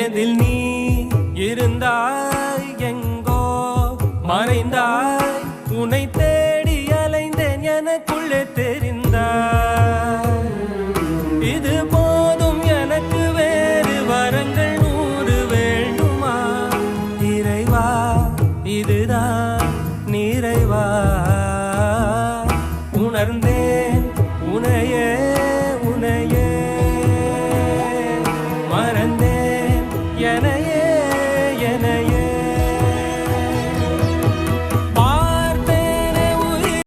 எதில் நீ இருந்தாய் எங்கோ மறைந்தாய் உன்னை தேடி அலைந்தேன் எனக்குள்ளே தெரிந்தாய் இது போதும் எனக்கு வேறு வரங்கள் 100 வேண்டுமா இறைவா இதுதான் நிறைவா உணர்ந்தே